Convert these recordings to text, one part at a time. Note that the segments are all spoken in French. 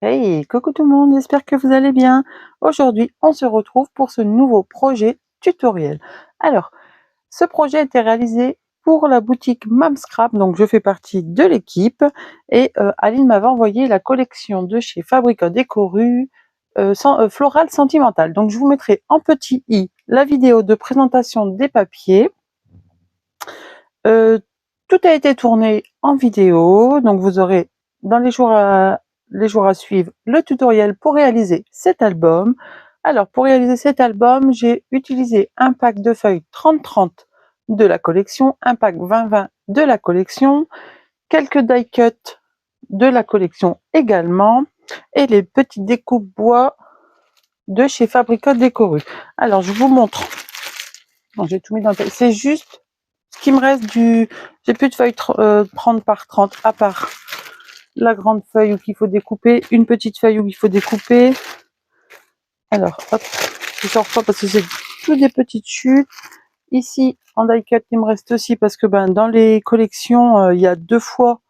Hey, coucou tout le monde, j'espère que vous allez bien. Aujourd'hui, on se retrouve pour ce nouveau projet tutoriel. Alors, ce projet a été réalisé pour la boutique Mamscrap, donc je fais partie de l'équipe et Aline m'avait envoyé la collection de chez Fabrica Décoru Floral Sentimental. Donc je vous mettrai en petit i la vidéo de présentation des papiers. Euh, Tout a été tourné en vidéo, donc vous aurez dans les jours à suivre le tutoriel pour réaliser cet album. Alors pour réaliser cet album, j'ai utilisé un pack de feuilles 30-30 de la collection, un pack 20-20 de la collection, quelques die cuts de la collection également, et les petites découpes bois de chez Fabrica Décoru. Alors je vous montre. Bon, j'ai tout mis dans le... C'est juste ce qui me reste du... J'ai plus de feuilles 30 par 30, à part la grande feuille où il faut découper, une petite feuille où il faut découper. Alors, hop, je sors pas parce que c'est toutes des petites chutes. Ici, en die cut, il me reste aussi parce que dans les collections, il y a deux fois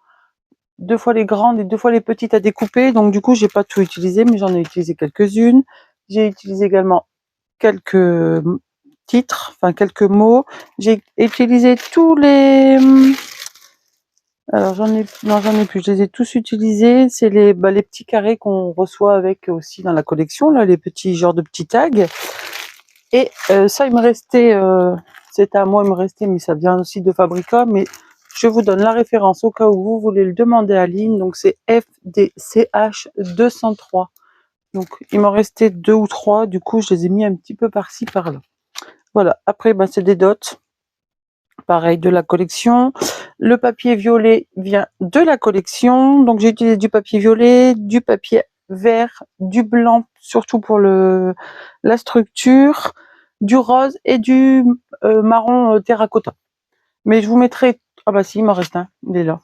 les grandes et deux fois les petites à découper. Donc du coup, j'ai pas tout utilisé, mais j'en ai utilisé quelques-unes. J'ai utilisé également quelques titres, enfin quelques mots. J'ai utilisé tous les... Alors j'en ai plus, je les ai tous utilisés. C'est les petits carrés qu'on reçoit avec aussi dans la collection, là, les petits genres de petits tags. Et ça, il me restait, c'était à moi, il me restait, mais ça vient aussi de Fabrica. Mais je vous donne la référence au cas où vous voulez le demander à Aline. Donc c'est FDCH 203. Donc il m'en restait 2 ou 3. Du coup, je les ai mis un petit peu par-ci, par-là. Voilà. Après, c'est des dots. Pareil, de la collection. Le papier violet vient de la collection. Donc j'ai utilisé du papier violet, du papier vert, du blanc, surtout pour la structure, du rose et du marron terracotta. Mais je vous mettrai... Ah bah si, il m'en reste un, il est là.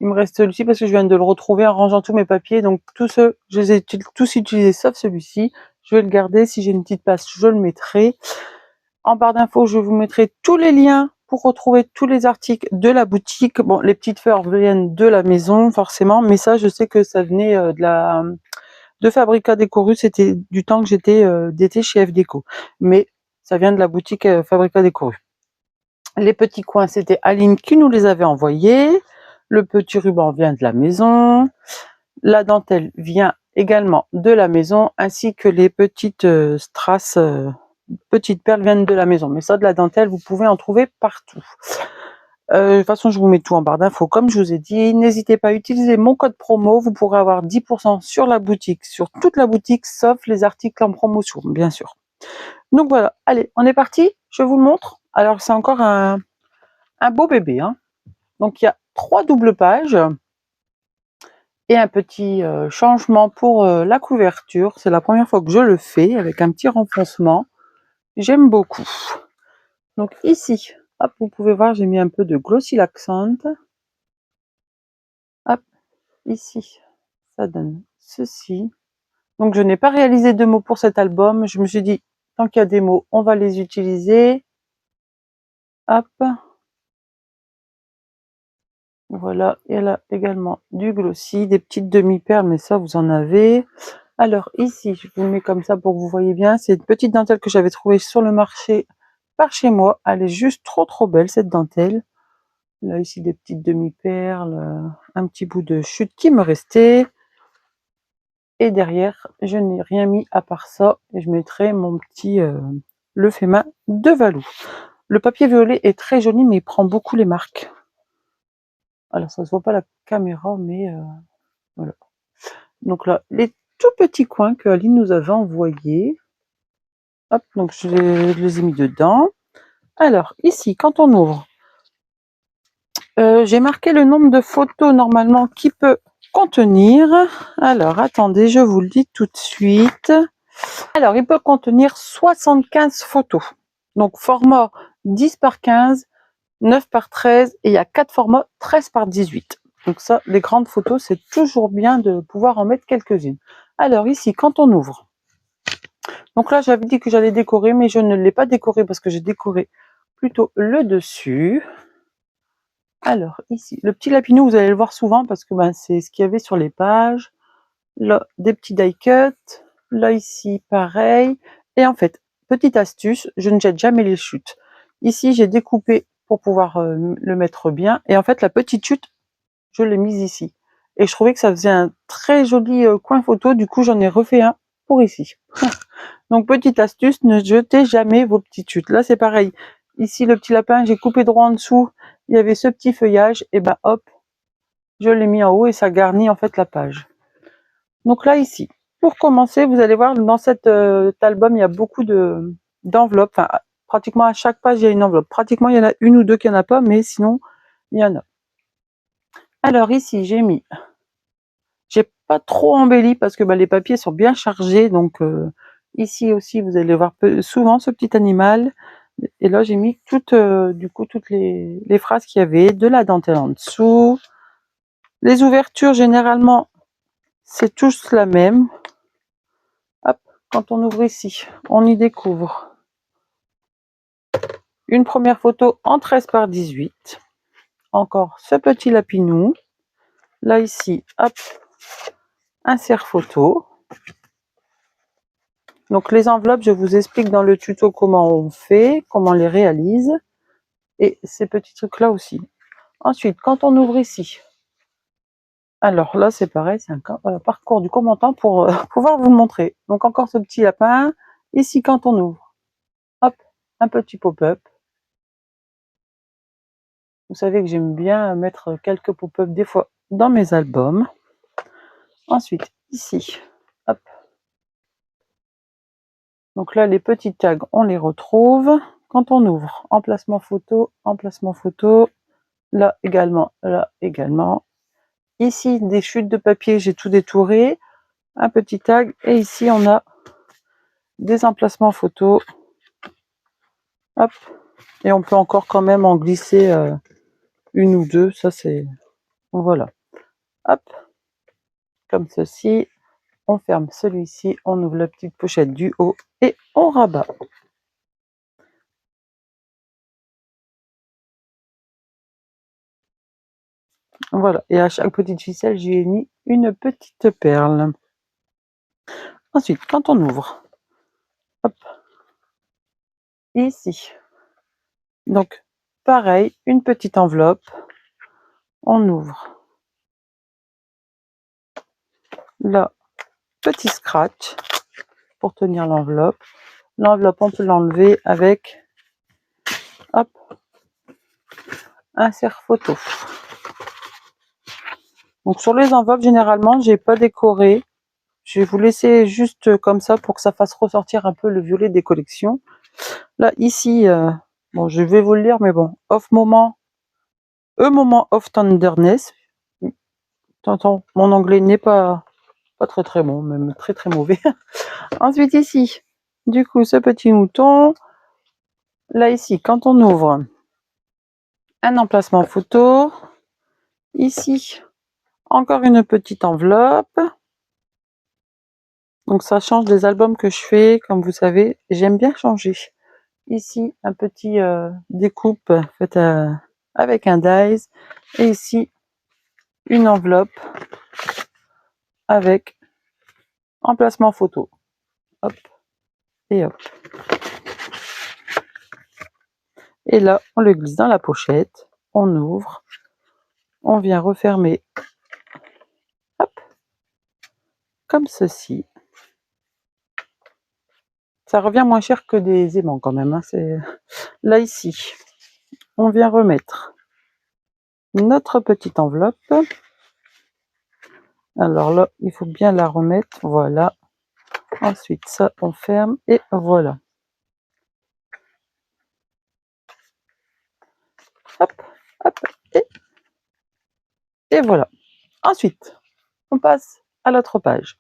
Il me reste celui-ci parce que je viens de le retrouver en rangeant tous mes papiers. Donc tous ceux, je les ai tous utilisés sauf celui-ci. Je vais le garder. Si j'ai une petite passe, je le mettrai. En barre d'infos, je vous mettrai tous les liens pour retrouver tous les articles de la boutique. Bon, les petites fleurs viennent de la maison, forcément, mais ça, je sais que ça venait de Fabrica Décoru. C'était du temps que j'étais d'été chez F Déco. Mais ça vient de la boutique Fabrica Décoru. Les petits coins, c'était Aline qui nous les avait envoyés. Le petit ruban vient de la maison. La dentelle vient également de la maison, ainsi que les petites strass, petites perles viennent de la maison. Mais ça, de la dentelle, vous pouvez en trouver partout. De toute façon, je vous mets tout en barre d'infos, comme je vous ai dit. N'hésitez pas à utiliser mon code promo. Vous pourrez avoir 10% sur la boutique, sur toute la boutique, sauf les articles en promotion, bien sûr. Donc voilà, allez, on est parti. Je vous le montre. Alors, c'est encore un beau bébé, hein. Donc, il y a 3 doubles pages et un petit changement pour la couverture. C'est la première fois que je le fais avec un petit renfoncement. J'aime beaucoup. Donc ici, hop, vous pouvez voir, j'ai mis un peu de glossy accent. Hop, ici, ça donne ceci. Donc je n'ai pas réalisé de mots pour cet album. Je me suis dit, tant qu'il y a des mots, on va les utiliser. Hop. Voilà, il y a là également du glossy, des petites demi-perles, mais ça vous en avez. Alors ici, je vous le mets comme ça pour que vous voyez bien. C'est une petite dentelle que j'avais trouvée sur le marché par chez moi. Elle est juste trop belle cette dentelle. Là ici des petites demi-perles, un petit bout de chute qui me restait. Et derrière, je n'ai rien mis à part ça. Et je mettrai mon petit le fait main de Valou. Le papier violet est très joli, mais il prend beaucoup les marques. Alors ça se voit pas à la caméra, mais voilà. Donc là, les tout petits coins que Aline nous avait envoyés. Hop, donc je les ai mis dedans. Alors ici, quand on ouvre, j'ai marqué le nombre de photos normalement qui peut contenir. Alors attendez, je vous le dis tout de suite. Alors il peut contenir 75 photos. Donc format 10 par 15, 9 par 13 et il y a 4 formats 13 par 18. Donc ça, les grandes photos, c'est toujours bien de pouvoir en mettre quelques-unes. Alors ici, quand on ouvre, donc là j'avais dit que j'allais décorer, mais je ne l'ai pas décoré parce que j'ai décoré plutôt le dessus. Alors ici, le petit lapinou, vous allez le voir souvent parce que c'est ce qu'il y avait sur les pages. là des petits die cut, là ici pareil. Et en fait, petite astuce, je ne jette jamais les chutes. Ici j'ai découpé pour pouvoir le mettre bien, et en fait la petite chute, je l'ai mise ici. Et je trouvais que ça faisait un très joli coin photo, du coup j'en ai refait un pour ici. Donc petite astuce, ne jetez jamais vos petites chutes. Là c'est pareil, ici le petit lapin, j'ai coupé droit en dessous, il y avait ce petit feuillage, et ben hop, je l'ai mis en haut et ça garnit en fait la page. Donc là ici, pour commencer, vous allez voir dans cet album, il y a beaucoup d'enveloppes. Enfin, pratiquement à chaque page, il y a une enveloppe. Pratiquement, il y en a une ou deux qui n'y en a pas, mais sinon, il y en a. Alors ici, j'ai pas trop embelli parce que les papiers sont bien chargés. Donc ici aussi, vous allez voir souvent ce petit animal. Et là, j'ai mis du coup toutes les phrases qu'il y avait, de la dentelle en dessous. Les ouvertures, généralement, c'est tous la même. Hop, quand on ouvre ici, on y découvre une première photo en 13 par 18. Encore ce petit lapinou. Là ici, hop, insert photo. Donc les enveloppes, je vous explique dans le tuto comment on fait, comment on les réalise. Et ces petits trucs là aussi. Ensuite, quand on ouvre ici, alors là c'est pareil, c'est un parcours du combattant pour pouvoir vous le montrer. Donc encore ce petit lapin. Ici quand on ouvre, hop, un petit pop-up. Vous savez que j'aime bien mettre quelques pop-up des fois dans mes albums. Ensuite, ici, hop. Donc là, les petits tags, on les retrouve. Quand on ouvre, emplacement photo, là également, là également. Ici, des chutes de papier, j'ai tout détouré. Un petit tag. Et ici, on a des emplacements photos. Hop. Et on peut encore quand même en glisser une ou deux. Ça, c'est... Voilà. Hop. Comme ceci. On ferme celui-ci. On ouvre la petite pochette du haut. Et on rabat. Voilà. Et à chaque petite ficelle, j'y ai mis une petite perle. Ensuite, quand on ouvre, hop, ici. Donc, pareil, une petite enveloppe. On ouvre. Là, petit scratch pour tenir l'enveloppe. L'enveloppe, on peut l'enlever avec, hop, insert photo. Donc sur les enveloppes, généralement, j'ai pas décoré. Je vais vous laisser juste comme ça pour que ça fasse ressortir un peu le violet des collections. Là, ici, bon, je vais vous le lire, mais bon, off moment, moment of tenderness. T'entends, mon anglais n'est pas très très bon, même très très mauvais. Ensuite ici, du coup, ce petit mouton. Là ici, quand on ouvre, un emplacement photo. Ici, encore une petite enveloppe. Donc ça change des albums que je fais, comme vous savez, j'aime bien changer. Ici, un petit découpe faite avec un dies. Et ici, une enveloppe avec emplacement photo. Hop, et hop. Et là, on le glisse dans la pochette, on ouvre, on vient refermer, hop, comme ceci. Ça revient moins cher que des aimants quand même. Hein. Là, ici, on vient remettre notre petite enveloppe. Alors là, il faut bien la remettre, voilà. Ensuite, ça, on ferme et voilà. Hop, hop, et voilà. Ensuite, on passe à l'autre page.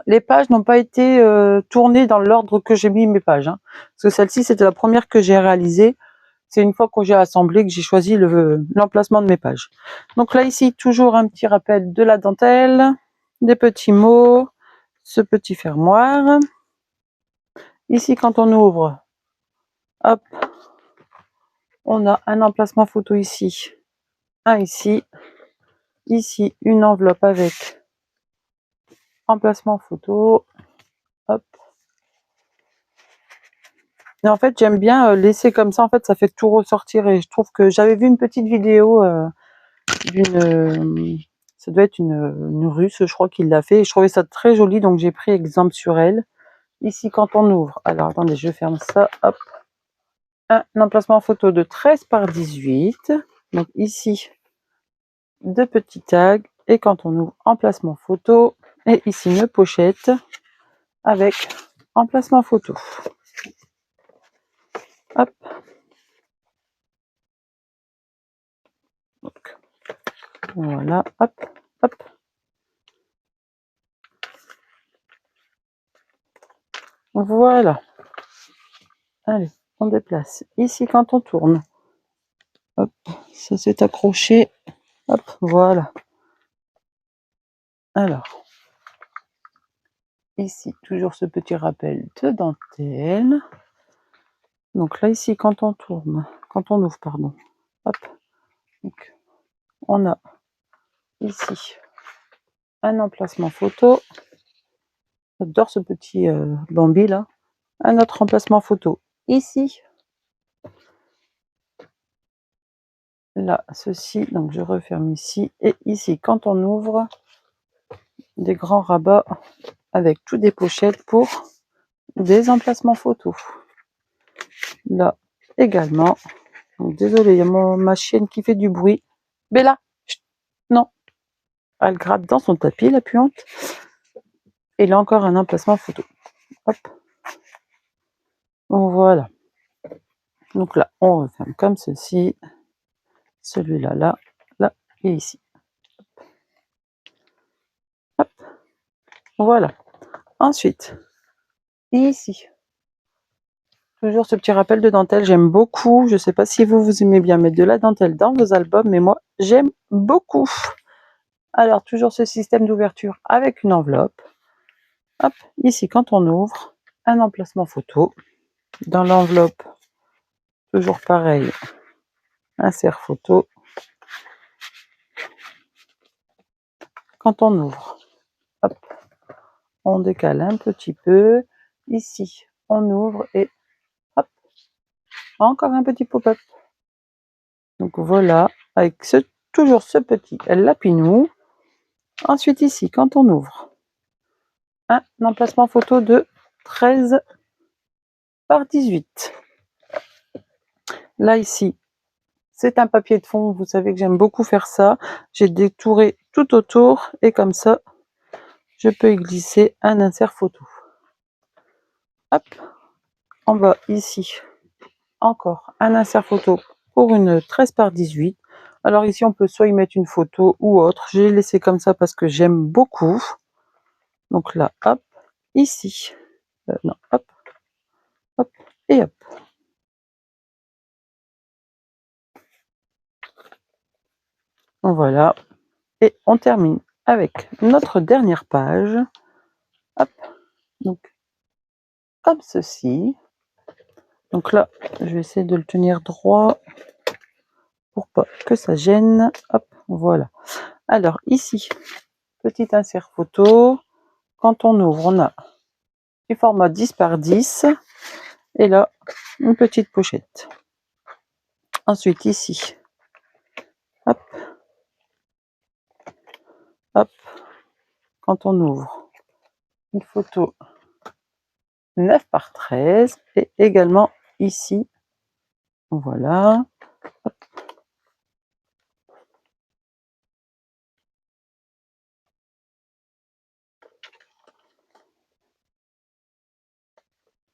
Les pages n'ont pas été tournées dans l'ordre que j'ai mis mes pages. Hein, parce que celle-ci, c'était la première que j'ai réalisée. C'est une fois que j'ai assemblé que j'ai choisi l'emplacement de mes pages. Donc là, ici, toujours un petit rappel de la dentelle, des petits mots, ce petit fermoir. Ici, quand on ouvre, hop, on a un emplacement photo ici, un ici, ici, une enveloppe avec emplacement photo, hop. Et en fait, j'aime bien laisser comme ça, en fait, ça fait tout ressortir et je trouve que j'avais vu une petite vidéo d'une, ça doit être une Russe, je crois qu'il l'a fait et je trouvais ça très joli, donc j'ai pris exemple sur elle. Ici, quand on ouvre, alors attendez, je ferme ça, hop. Un emplacement photo de 13 par 18. Donc ici, deux petits tags. Et quand on ouvre, emplacement photo. Et ici, une pochette avec emplacement photo. Hop. Donc, voilà, hop, hop. Voilà. Allez, on déplace. Ici, quand on tourne, hop, ça s'est accroché. Hop, voilà. Alors, ici, toujours ce petit rappel de dentelle. Donc là, ici, quand on tourne, quand on ouvre, pardon, hop, donc on a ici un emplacement photo. J'adore ce petit Bambi là. Un autre emplacement photo ici. Là, ceci, donc je referme ici. Et ici, quand on ouvre, des grands rabats avec toutes des pochettes pour des emplacements photos. Là également. Donc désolé, il y a ma chienne qui fait du bruit. Bella, chut, non. Elle gratte dans son tapis, la puante. Et là encore un emplacement photo. Hop. Donc voilà. Donc là, on referme comme ceci. Celui-là, là, là et ici. Hop. Voilà. Ensuite, ici, toujours ce petit rappel de dentelle, j'aime beaucoup. Je ne sais pas si vous aimez bien mettre de la dentelle dans vos albums, mais moi, j'aime beaucoup. Alors, toujours ce système d'ouverture avec une enveloppe. Hop, ici, quand on ouvre, un emplacement photo. Dans l'enveloppe, toujours pareil, insert photo. Quand on ouvre, hop, on décale un petit peu. Ici, on ouvre et hop, encore un petit pop-up. Donc voilà, avec toujours ce petit lapinou. Ensuite ici, quand on ouvre, un emplacement photo de 13 par 18. Là ici, c'est un papier de fond, vous savez que j'aime beaucoup faire ça. J'ai détouré tout autour et comme ça, je peux y glisser un insert photo. Hop, en bas ici, encore un insert photo pour une 13 par 18. Alors ici, on peut soit y mettre une photo ou autre. J'ai laissé comme ça parce que j'aime beaucoup. Donc là, hop, ici, non, hop, hop, et hop. Voilà. Et on termine avec notre dernière page. Hop, donc comme ceci. Donc là, je vais essayer de le tenir droit pour pas que ça gêne. Hop, voilà. Alors ici, petit insert photo. Quand on ouvre, on a du format 10 par 10. Et là, une petite pochette. Ensuite ici, hop, hop, quand on ouvre, une photo 9 par 13 et également ici, voilà. Hop.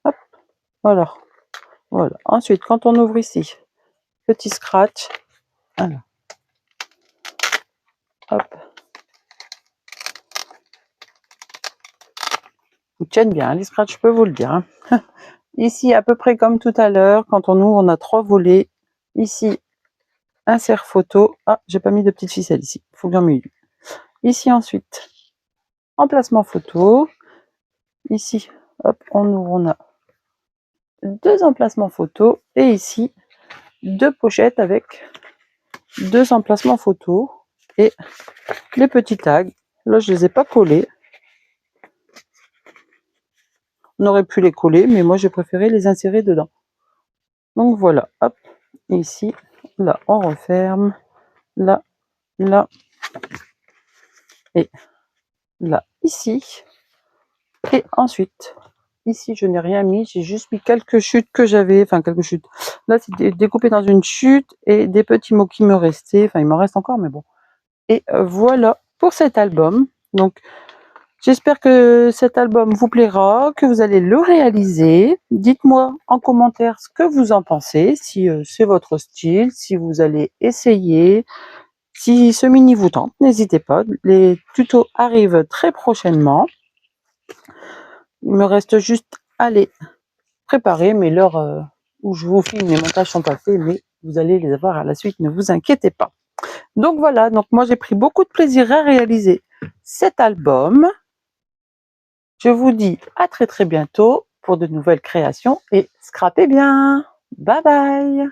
Hop, voilà. Voilà. Ensuite, quand on ouvre ici, petit scratch, voilà. Hop. Vous tiennent bien, les scratchs, je peux vous le dire. Hein. Ici, à peu près comme tout à l'heure, quand on ouvre, on a 3 volets. Ici, insert photo. Ah, j'ai pas mis de petite ficelle ici, il faut bien mieux. Ici ensuite, emplacement photo. Ici, hop, on ouvre, on a 2 emplacements photo. Et ici, 2 pochettes avec 2 emplacements photo. Et les petits tags, là je les ai pas collés. On aurait pu les coller, mais moi j'ai préféré les insérer dedans. Donc voilà, hop, ici, là on referme, là, là, et là, ici. Et ensuite, ici je n'ai rien mis, j'ai juste mis quelques chutes que j'avais, enfin quelques chutes. Là c'est découpé dans une chute et des petits mots qui me restaient, enfin il m'en reste encore mais bon. Et voilà pour cet album. Donc j'espère que cet album vous plaira, que vous allez le réaliser. Dites-moi en commentaire ce que vous en pensez, si c'est votre style, si vous allez essayer, si ce mini vous tente, n'hésitez pas. Les tutos arrivent très prochainement. Il me reste juste à les préparer, mais l'heure où je vous filme, les montages sont pas faits, mais vous allez les avoir à la suite, ne vous inquiétez pas. Donc voilà, donc moi j'ai pris beaucoup de plaisir à réaliser cet album. Je vous dis à très bientôt pour de nouvelles créations et scrapez bien. Bye bye.